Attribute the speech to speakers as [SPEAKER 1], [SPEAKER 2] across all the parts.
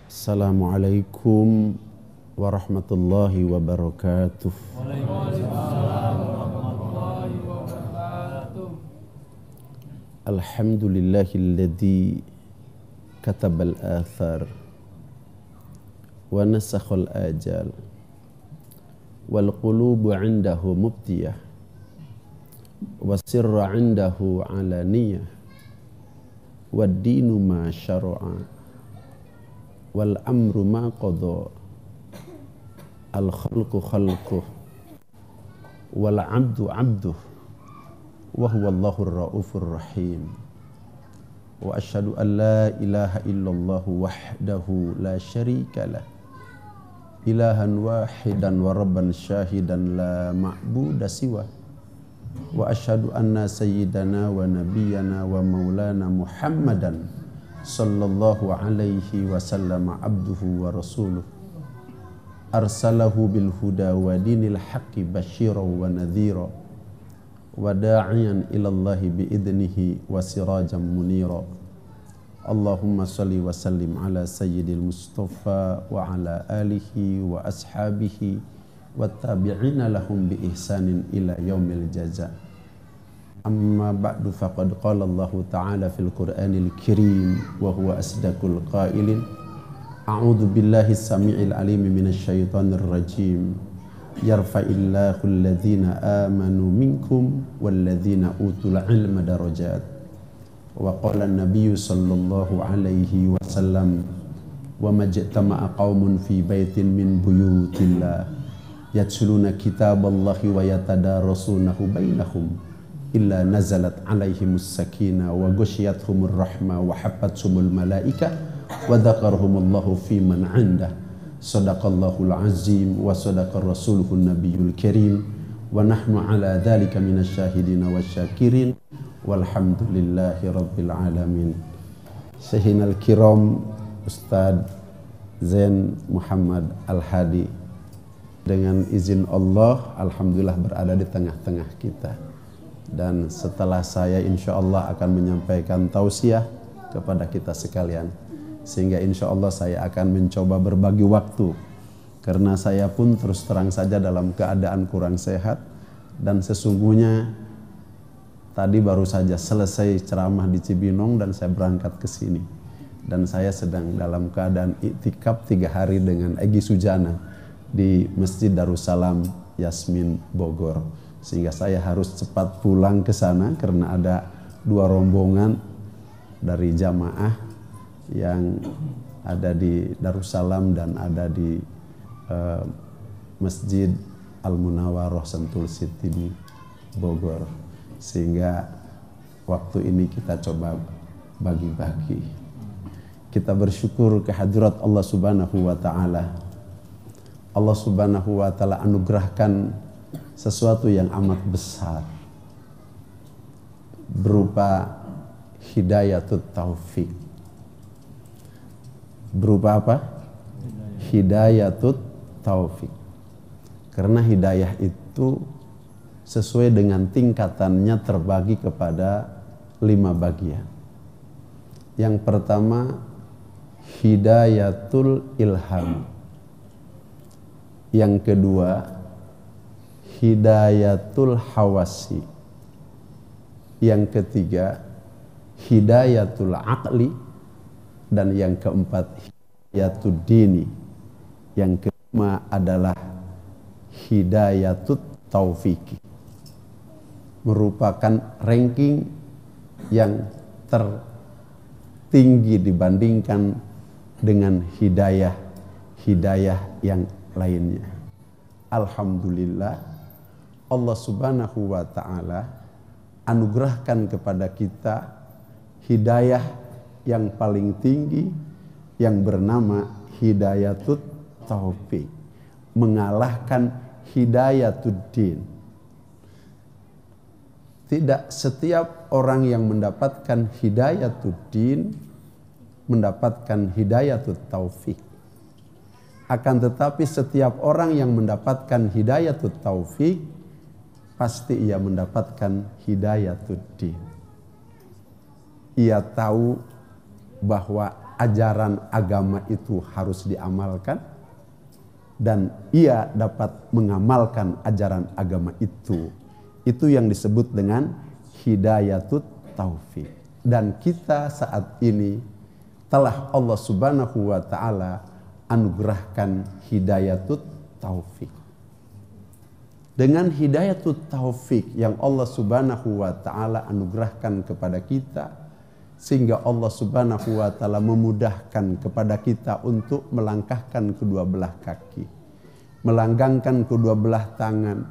[SPEAKER 1] Assalamualaikum warahmatullahi wabarakatuh.
[SPEAKER 2] Waalaikumsalam warahmatullahi wabarakatuh.
[SPEAKER 1] Alhamdulillahilladzi katabal athar wa nasakhal ajal wal qulubu indahu mubtiyah wa sirra indahu alaniyah wad dinu ma syara'a wal amru ma qada al khalqu khalquh wal abdu abduh wa huwa Allahur raufur rahim wa asyhadu an la ilaha illallah wahdahu la syarika lah ilahan wahidan wa rabban syahidan la ma'buda siwa wa asyhadu anna sayyidana wa nabiyyana wa maulana Muhammadan sallallahu alaihi wasallam abduhu wa rasuluh arsalahu bil huda wa dinil haqqi basyiran wa nadhira wa da'iyan ilallahi bi idnihi wa sirajan munira. Allahumma salli wa sallim ala sayyidil mustafa wa ala alihi wa ashabihi wa tabi'ina lahum bi ihsanin ila yaumil jaza. Amma ba'du faqad qala Allah ta'ala fil Qur'anil Karim wa huwa asdaqul qailin. A'udzu billahi as-sami'il 'alim minasy syaithanir rajim. Yarfa'illahu alladhina amanu minkum walladzina utul 'ilma darajat. Wa qala an-nabiyyu sallallahu alaihi wasallam wa majtama'a qaumun fi baitin min buyutillah yatluna kitaballahi wa yatadarasunahu bainahum illa nazalat alaihimus sakinah wa ghasyiyatuhumur rahmah wa hafathumul malaikah wa dzakarahumullahu fi man 'indah. Shadaqallahul azim wa sadaqar rasuluhun nabiyul karim wa nahnu ala dzalika minasyahidin wasyakirin walhamdulillahi rabbil alamin. Syekhina al-kiram Ustadz Zain Muhammad Al-Hadi, dengan izin Allah alhamdulillah berada di tengah-tengah kita. Dan setelah saya insya Allah akan menyampaikan tausiah kepada kita sekalian, sehingga insya Allah saya akan mencoba berbagi waktu, karena saya pun terus terang saja dalam keadaan kurang sehat, dan sesungguhnya tadi baru saja selesai ceramah di Cibinong dan saya berangkat ke sini, dan saya sedang dalam keadaan iktikaf 3 hari dengan Egy Sujana di Masjid Darussalam Yasmin Bogor, sehingga saya harus cepat pulang ke sana karena ada 2 rombongan dari jamaah yang ada di Darussalam dan ada di Masjid Al-Munawwarah Sentul City di Bogor, sehingga waktu ini kita coba bagi-bagi. Kita bersyukur kehadirat Allah Subhanahu wa taala. Allah Subhanahu wa taala anugerahkan sesuatu yang amat besar berupa hidayatut taufik. Berupa apa? Hidayatut taufik. Karena hidayah itu sesuai dengan tingkatannya terbagi kepada 5 bagian. Yang pertama hidayatul ilham. Yang kedua hidayatul hawasi. Yang ketiga hidayatul aqli. Dan yang keempat hidayatul dini. Yang kelima adalah hidayatut taufiki, merupakan ranking yang tertinggi dibandingkan dengan hidayah yang lainnya. Alhamdulillah, Allah Subhanahu wa ta'ala anugerahkan kepada kita hidayah yang paling tinggi yang bernama hidayatut taufik, mengalahkan hidayatuddin. Tidak setiap orang yang mendapatkan hidayatuddin mendapatkan hidayatut taufik. Akan tetapi setiap orang yang mendapatkan hidayatut taufik pasti ia mendapatkan hidayatuddin. Ia tahu bahwa ajaran agama itu harus diamalkan, dan ia dapat mengamalkan ajaran agama itu. Itu yang disebut dengan hidayatut taufik. Dan kita saat ini telah Allah Subhanahu wa ta'ala anugerahkan hidayatut taufik. Dengan hidayatut taufik yang Allah Subhanahu wa ta'ala anugerahkan kepada kita, sehingga Allah Subhanahu wa ta'ala memudahkan kepada kita untuk melangkahkan kedua belah kaki, melanggangkan kedua belah tangan,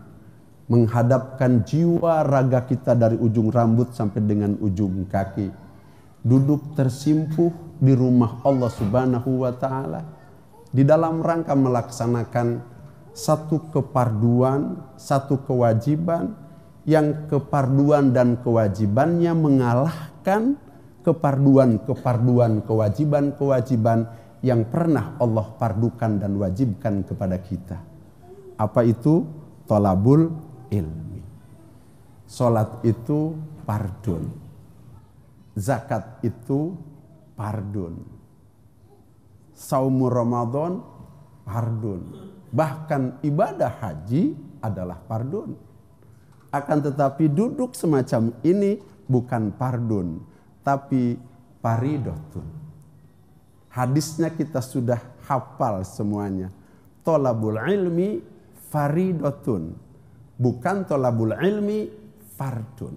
[SPEAKER 1] menghadapkan jiwa raga kita dari ujung rambut sampai dengan ujung kaki, duduk tersimpuh di rumah Allah Subhanahu wa ta'ala di dalam rangka melaksanakan satu keparduan, satu kewajiban, yang keparduan dan kewajibannya mengalahkan keparduan, kewajiban yang pernah Allah pardukan dan wajibkan kepada kita. Apa itu? Thalabul ilmi. Salat itu pardun. Zakat itu pardun. Saum Ramadan pardun. Bahkan ibadah haji adalah pardun. Akan tetapi duduk semacam ini bukan pardun, tapi faridotun. Hadisnya kita sudah hafal semuanya. Thalabul ilmi faridotun, bukan thalabul ilmi fardun.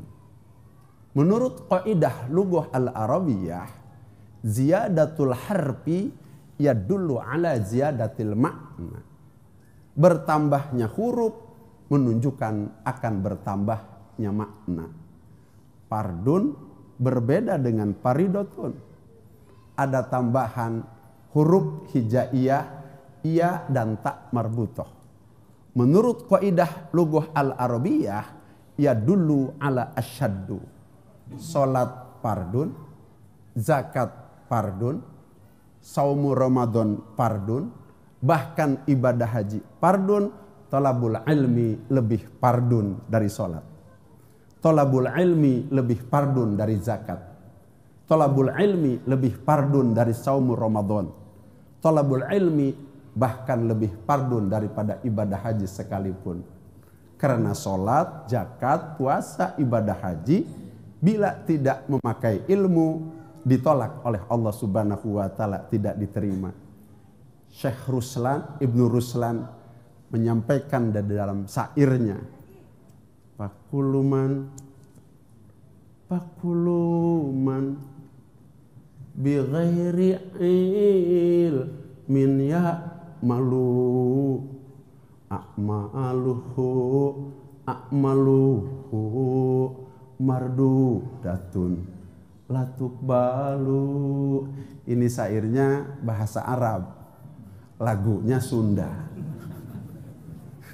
[SPEAKER 1] Menurut kaidah lughah al-arabiyah, ziyadatul harfi yadullu ala ziyadatil makna. Bertambahnya huruf menunjukkan akan bertambahnya makna. Fardun berbeda dengan faridotun. Ada tambahan huruf hijaiyah, iya dan tak marbutoh. Menurut kaidah lughah al-arabiyah, yadullu ala asyaddu. Salat fardun, zakat fardun, saumu Ramadan fardun, bahkan ibadah haji fardun. Thalabul ilmi lebih fardun dari salat. Thalabul ilmi lebih fardun dari zakat. Thalabul ilmi lebih fardun dari saum Ramadan. Thalabul ilmi bahkan lebih fardun daripada ibadah haji sekalipun. Karena salat, zakat, puasa, ibadah haji bila tidak memakai ilmu ditolak oleh Allah Subhanahu wa ta'ala, tidak diterima. Syekh Ruslan, Ibnu Ruslan menyampaikan dari dalam syairnya, Pakuluman bi ghairi ilmin ya'malu a'maluhu mardudatun latukbalu. Ini syairnya bahasa Arab, lagunya Sunda.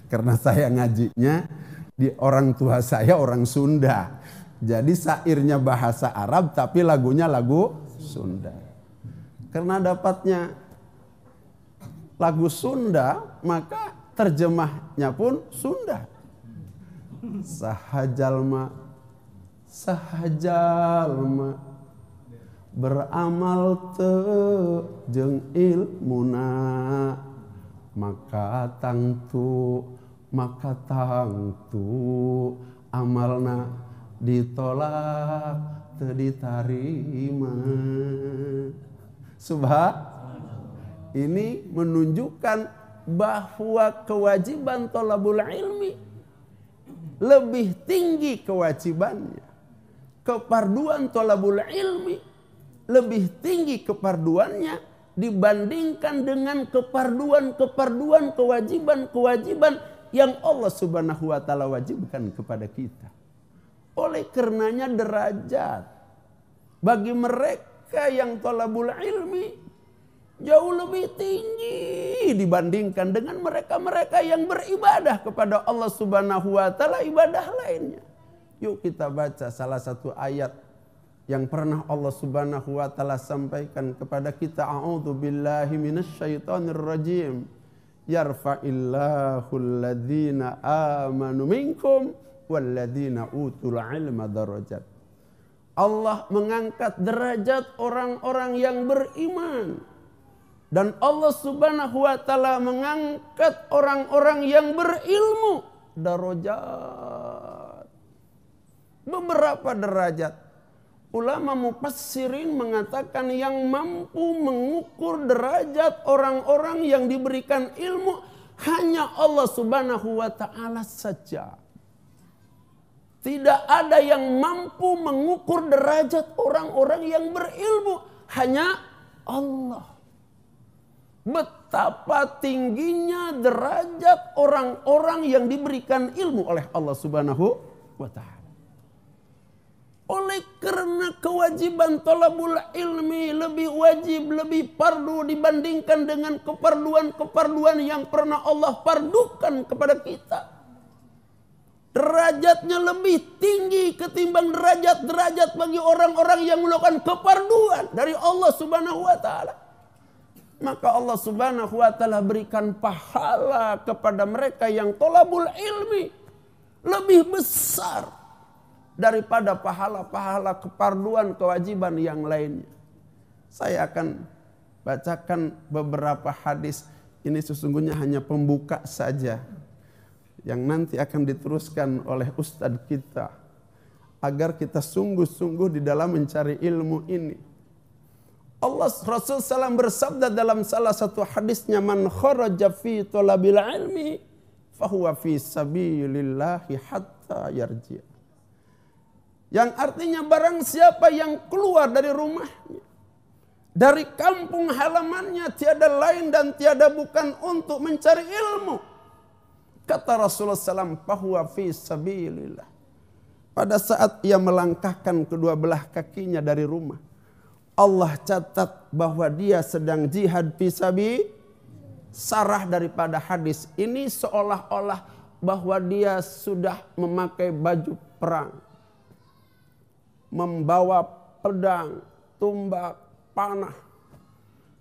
[SPEAKER 1] Karena saya ngajinya di orang tua saya orang Sunda. Jadi syairnya bahasa Arab tapi lagunya lagu Sunda. Karena dapatnya lagu Sunda, maka terjemahnya pun Sunda. Sahajalma beramal teu jeung ilmuna, maka tangtu amalna ditolak teu ditarima. Ini menunjukkan bahwa kewajiban thalabul ilmi lebih tinggi kewajibannya. Keparduan thalabul ilmi lebih tinggi keparduannya dibandingkan dengan keparduan kewajiban yang Allah Subhanahu wa ta'ala wajibkan kepada kita. Oleh karenanya derajat bagi mereka yang thalabul ilmi jauh lebih tinggi dibandingkan dengan mereka-mereka yang beribadah kepada Allah Subhanahu wa ta'ala ibadah lainnya. Yuk kita baca salah satu ayat yang pernah Allah Subhanahu wa ta'ala sampaikan kepada kita. A'udzu billahi minasyaitonir rajim. Yarfa'illahu alladhina amanu minkum walladzina utul ilma darajat. Allah mengangkat derajat orang-orang yang beriman. Dan Allah subhanahu wa ta'ala mengangkat orang-orang yang berilmu. Darajat. Beberapa derajat. Ulama mufassirin mengatakan yang mampu mengukur derajat orang-orang yang diberikan ilmu hanya Allah subhanahu wa ta'ala saja. Tidak ada yang mampu mengukur derajat orang-orang yang berilmu. Hanya Allah. Betapa tingginya derajat orang-orang yang diberikan ilmu oleh Allah subhanahu wa ta'ala. Oleh karena kewajiban thalabul ilmi lebih wajib, lebih fardu dibandingkan dengan keperluan-keperluan yang pernah Allah fardukan kepada kita. Derajatnya lebih tinggi ketimbang derajat-derajat bagi orang-orang yang melakukan kefarduan dari Allah subhanahu wa ta'ala. Maka Allah subhanahu wa ta'ala berikan pahala kepada mereka yang thalabul ilmi lebih besar daripada pahala-pahala kefarduan kewajiban yang lainnya. Saya akan bacakan beberapa hadis. Ini sesungguhnya hanya pembuka saja yang nanti akan diteruskan oleh ustadz kita agar kita sungguh-sungguh di dalam mencari ilmu ini. Allah Rasul SAW bersabda dalam salah satu hadisnya, man kharaja fi thalabil ilmi fahuwa fi sabilillahi hatta yarji'. Yang artinya barang siapa yang keluar dari rumahnya, dari kampung halamannya, tiada lain dan tiada bukan untuk mencari ilmu. Kata Rasulullah SAW, fahuwa fi sabilillah. Pada saat ia melangkahkan kedua belah kakinya dari rumah, Allah catat bahwa dia sedang jihad fi sabi. Sarah daripada hadis ini seolah-olah bahwa dia sudah memakai baju perang, membawa pedang, tumbak, panah.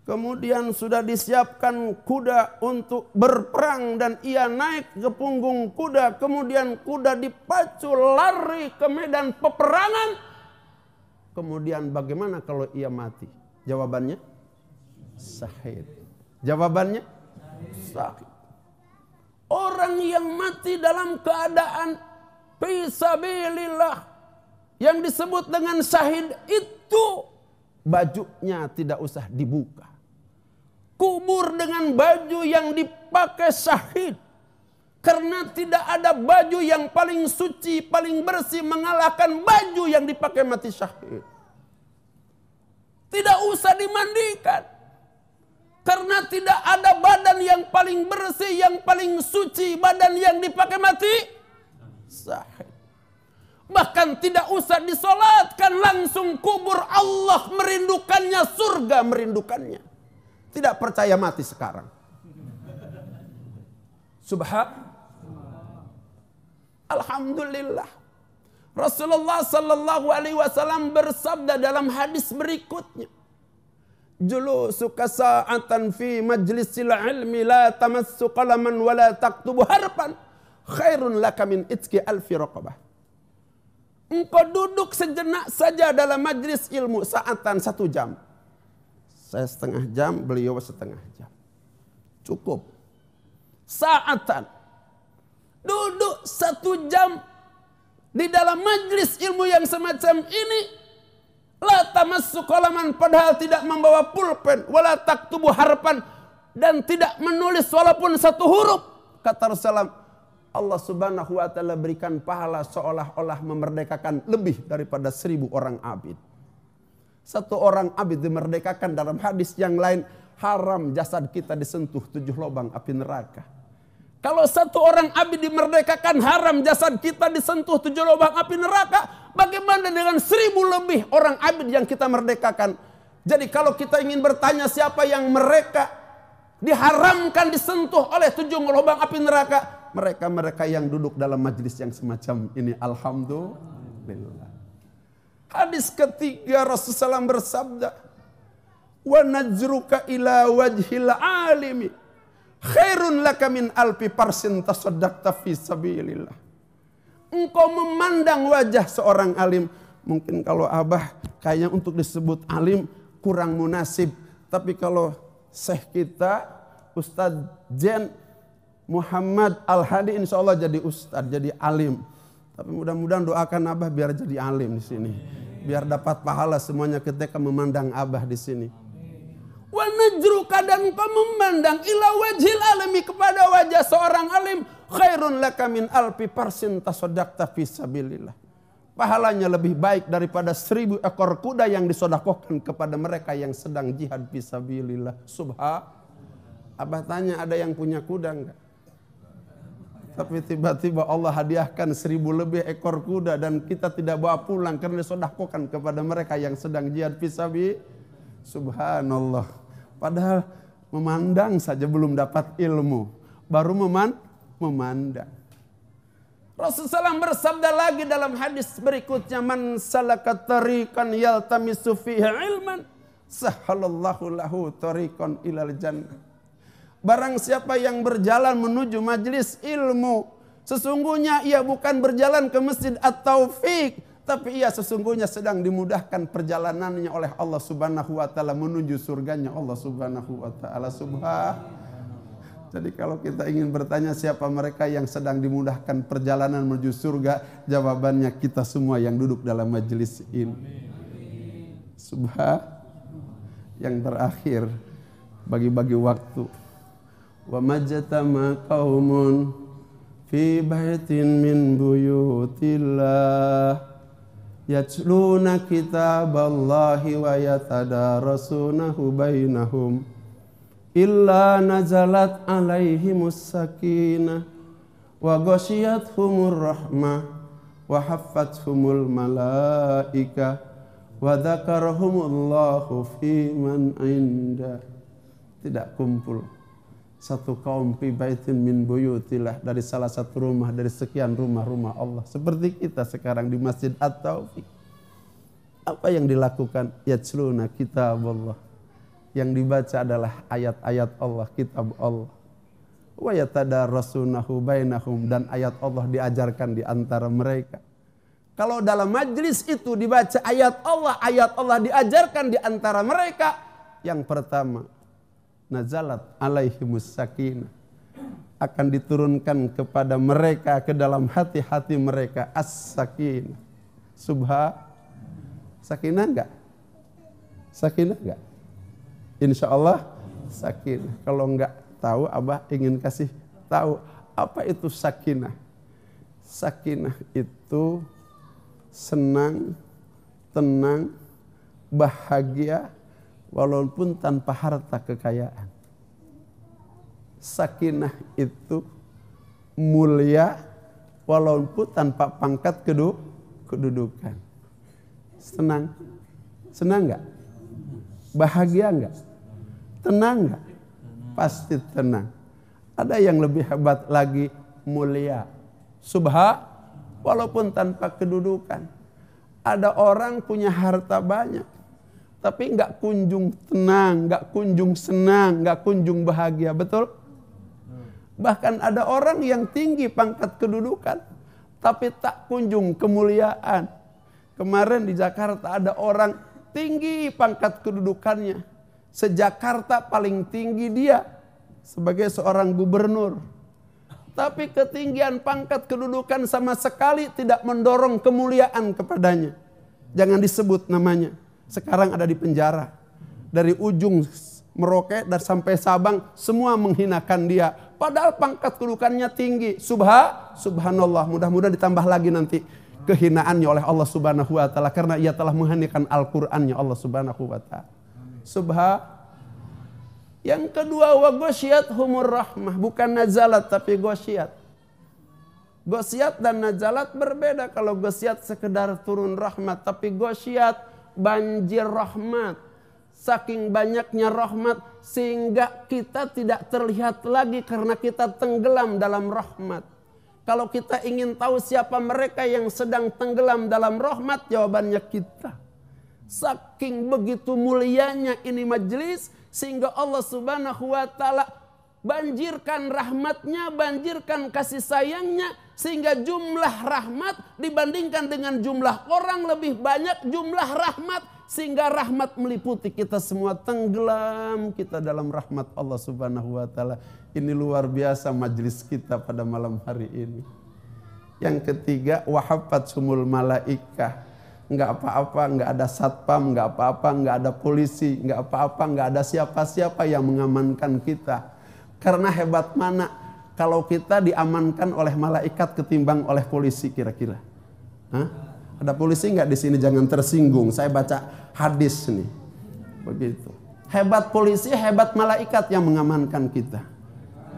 [SPEAKER 1] Kemudian sudah disiapkan kuda untuk berperang dan ia naik ke punggung kuda. Kemudian kuda dipacu lari ke medan peperangan. Kemudian bagaimana kalau ia mati? Jawabannya syahid. Jawabannya syahid. Orang yang mati dalam keadaan fisabilillah yang disebut dengan syahid itu bajunya tidak usah dibuka. Kubur dengan baju yang dipakai syahid. Karena tidak ada baju yang paling suci, paling bersih mengalahkan baju yang dipakai mati syahid. Tidak usah dimandikan. Karena tidak ada badan yang paling bersih, yang paling suci, badan yang dipakai mati syahid. Bahkan tidak usah disolatkan, langsung kubur Allah merindukannya, surga merindukannya. Tidak percaya mati sekarang. Alhamdulillah. Rasulullah sallallahu alaihi wasallam bersabda dalam hadis berikutnya, julusuka sa'atan fi majlisil ilmi la tamassu qalaman wa la taktubu harfan khairun laka min itqi alfi raqabah. Engkau duduk sejenak saja dalam majlis ilmu sa'atan 1 jam. Saya setengah jam, beliau setengah jam. Cukup. Sa'atan. Duduk 1 jam di dalam majlis ilmu yang semacam ini. La tamassu qalaman, padahal tidak membawa pulpen. Wala taktubu harfan, dan tidak menulis walaupun 1 huruf. Kata Rasulullah, Allah subhanahu wa ta'ala berikan pahala seolah-olah memerdekakan lebih daripada 1000 orang abid. 1 orang abid dimerdekakan. Dalam hadis yang lain, haram jasad kita disentuh 7 lubang api neraka. Kalau 1 orang abid dimerdekakan, haram jasad kita disentuh 7 lubang api neraka, bagaimana dengan 1000 lebih orang abid yang kita merdekakan? Jadi kalau kita ingin bertanya siapa yang mereka diharamkan disentuh oleh 7 lubang api neraka, mereka-mereka yang duduk dalam majlis yang semacam ini. Alhamdulillah. Hadis ketiga, Rasulullah SAW bersabda, wa najruka ila wajhil alimi khairun laka min alfi parsin tasaddaqta fi sabilillah. Engkau memandang wajah seorang alim Mungkin kalau Abah kayaknya untuk disebut alim kurang munasib. Tapi kalau Syekh kita Ustadz Jen Muhammad Al-Hadi insya Allah jadi Ustadz, jadi alim. Tapi mudah-mudahan doakan Abah biar jadi alim di sini. Biar dapat pahala semuanya ketika memandang Abah di sini. Wa najruka, dan kau memandang ila wajhil alimi, kepada wajah seorang alim, khairun laka min alfi parsin tasaddaqta fi sabilillah. Pahalanya lebih baik daripada 1000 ekor kuda yang disedekahkan kepada mereka yang sedang jihad fi sabilillah. Abah tanya, ada yang punya kuda enggak? Tapi tiba-tiba Allah hadiahkan 1000 lebih ekor kuda dan kita tidak bawa pulang karena disedekahkan kepada mereka yang sedang jihad fi sabilillah. Subhanallah. Padahal memandang saja belum dapat ilmu, baru memandang. Rasulullah SAW bersabda lagi dalam hadis berikutnya, man salaka tariqan yaltamisu fihi ilman sahhalallahu lahu tariqan ilal jannah. Barang siapa yang berjalan menuju majlis ilmu, sesungguhnya ia bukan berjalan ke masjid at-taufiq, tapi ia sesungguhnya sedang dimudahkan perjalanannya oleh Allah Subhanahu wa taala menuju surganya Allah Subhanahu wa taala. Jadi kalau kita ingin bertanya siapa mereka yang sedang dimudahkan perjalanan menuju surga, jawabannya kita semua yang duduk dalam majelis ini. Yang terakhir, bagi-bagi waktu. Wa majtama qaumun fi baitin min buyutillah yatluna kitaballahi wa yatadarasunahu bainahum illa nazalat alaihimus sakinah wa ghasyiyatuhumur rahmah wa haffathumul malaika wa dzakarahumullahu fi man inda. Tidak kumpul satu kaum fi baitin min buyutillah, dari salah satu rumah dari sekian rumah-rumah Allah, seperti kita sekarang di Masjid At-Taufiq. Apa yang dilakukan? Yatsluna kitaballah, yang dibaca adalah ayat-ayat Allah, kitab Allah. Wa yatadarasunahu bainahum, dan ayat Allah diajarkan di antara mereka. Kalau dalam majlis itu dibaca ayat Allah diajarkan di antara mereka. Yang pertama, nazalat alaihimus sakinah, akan diturunkan kepada mereka, ke dalam hati-hati mereka as-sakinah. Sakinah enggak? Sakinah enggak? Insya Allah sakinah. Kalau enggak tahu, Abah ingin kasih tahu apa itu sakinah. Sakinah itu senang, tenang, bahagia, walaupun tanpa harta kekayaan. Sakinah itu mulia walaupun tanpa pangkat kedudukan. Senang enggak? Bahagia enggak? Tenang enggak? Pasti tenang. Ada yang lebih hebat lagi, mulia. Walaupun tanpa kedudukan. Ada orang punya harta banyak, tapi enggak kunjung tenang, enggak kunjung senang, enggak kunjung bahagia, betul? Bahkan ada orang yang tinggi pangkat kedudukan, tapi tak kunjung kemuliaan. Kemarin di Jakarta ada orang tinggi pangkat kedudukannya. Se-Jakarta paling tinggi dia sebagai seorang gubernur. Tapi ketinggian pangkat kedudukan sama sekali tidak mendorong kemuliaan kepadanya. Jangan disebut namanya. Sekarang ada di penjara. Dari ujung Merauke dan sampai Sabang semua menghinakan dia. Padahal pangkat kedudukannya tinggi. Subhanallah. Mudah-mudahan ditambah lagi nanti kehinaannya oleh Allah Subhanahu wa taala karena ia telah menghinakan Al-Qur'annya Allah Subhanahu wa taala. Yang kedua, wa ghasyiyatuhumur rahmah, bukan nazalat tapi ghasyiyat. Ghasyiyat dan nazalat berbeda. Kalau ghasyiyat sekedar turun rahmat, tapi ghasyiyat banjir rahmat. Saking banyaknya rahmat sehingga kita tidak terlihat lagi karena kita tenggelam dalam rahmat. Kalau kita ingin tahu siapa mereka yang sedang tenggelam dalam rahmat, jawabannya kita. Saking begitu mulianya ini majelis sehingga Allah Subhanahu wa taala banjirkan rahmatnya, banjirkan kasih sayangnya sehingga jumlah rahmat dibandingkan dengan jumlah orang lebih banyak jumlah rahmat, sehingga rahmat meliputi kita semua, tenggelam kita dalam rahmat Allah Subhanahu wa taala. Ini luar biasa majelis kita pada malam hari ini. Yang ketiga, wahafatsumul malaikah. Enggak apa-apa, enggak ada satpam, enggak apa-apa, enggak ada polisi, enggak apa-apa, enggak ada siapa-siapa yang mengamankan kita. Karena hebat mana kalau kita diamankan oleh malaikat ketimbang oleh polisi kira-kira? Hah? Ada polisi enggak di sini? Jangan tersinggung. Saya baca hadis nih. Begitu. Hebat polisi, hebat malaikat yang mengamankan kita.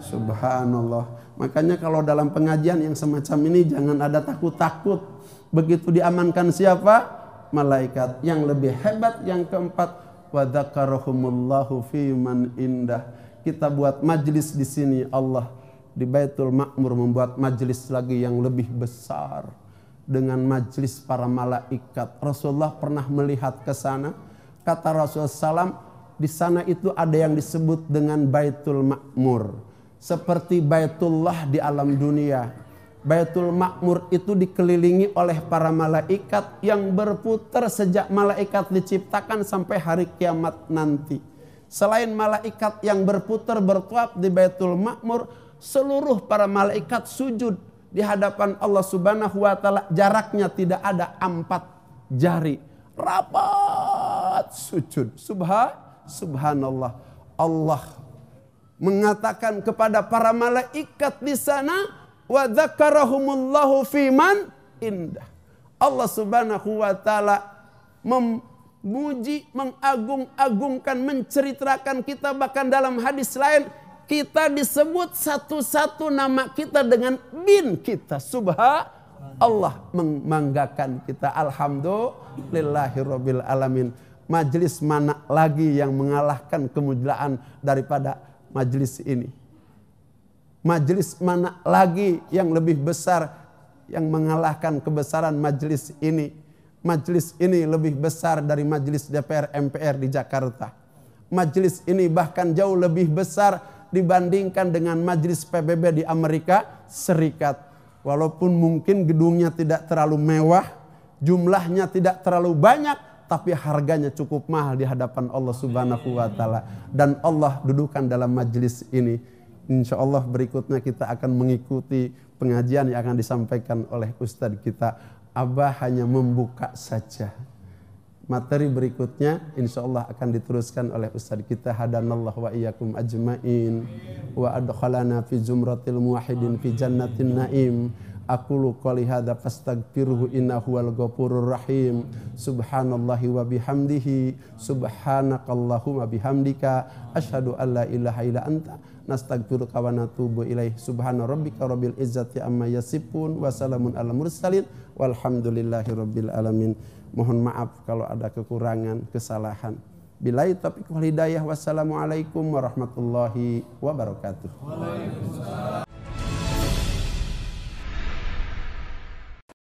[SPEAKER 1] Subhanallah. Makanya kalau dalam pengajian yang semacam ini jangan ada takut-takut. Begitu diamankan siapa? Malaikat. Yang lebih hebat yang keempat, wa dzakarahumullahu fi man indah. Kita buat majlis di sini, Allah di Baitul Ma'mur membuat majlis lagi yang lebih besar dengan majlis para malaikat. Rasulullah pernah melihat ke sana. Kata Rasulullah SAW, di sana itu ada yang disebut dengan Baitul Ma'mur. Seperti Baitullah di alam dunia. Baitul Ma'mur itu dikelilingi oleh para malaikat yang berputar sejak malaikat diciptakan sampai hari kiamat nanti. Selain malaikat yang berputar bertuap di Baitul Ma'mur, seluruh para malaikat sujud di hadapan Allah Subhanahu wa taala. Jaraknya tidak ada 4 jari. Rapat sujud. Subhanallah. Allah mengatakan kepada para malaikat di sana, wa dzakarahumullahu fi man indah. Allah Subhanahu wa taala memuji, mengagung-agungkan, menceritakan kita, bahkan dalam hadis lain kita disebut satu-satu nama kita dengan bin kita. Allah membanggakan kita. Alhamdulillahirabbil alamin. Majelis mana lagi yang mengalahkan kemuliaan daripada majelis ini? Majelis mana lagi yang lebih besar yang mengalahkan kebesaran majelis ini? Majelis ini lebih besar dari majelis DPR MPR di Jakarta. Majelis ini bahkan jauh lebih besar dibandingkan dengan majelis PBB di Amerika Serikat. Walaupun mungkin gedungnya tidak terlalu mewah, jumlahnya tidak terlalu banyak, tapi harganya cukup mahal di hadapan Allah Subhanahu wa taala. Dan Allah dudukan dalam majelis ini. Insya Allah berikutnya kita akan mengikuti pengajian yang akan disampaikan oleh Ustadz kita. Abah hanya membuka saja. Materi berikutnya insya Allah akan diteruskan oleh Ustadz kita. Hadanallahu wa iyyakum ajma'in. Wa adkhalana fi zumratil muwahhidin fi jannatin na'im. Aqulu qouli hadza fastaghfiruhu innahu wal ghafurur rahim. Subhanallahi wa bihamdihi, subhanakallahumma bihamdika, asyhadu an la ilaha illa anta, nastaghfiruka wa natubu ilaih. Subhana rabbika rabbil izzati amma yasifun, wa salamun alal mursalin, walhamdulillahi rabbil alamin. Mohon maaf kalau ada kekurangan, kesalahan. Billahi taufiq wal hidayah. Wassalamualaikum warahmatullahi wabarakatuh. Waalaikumsalam.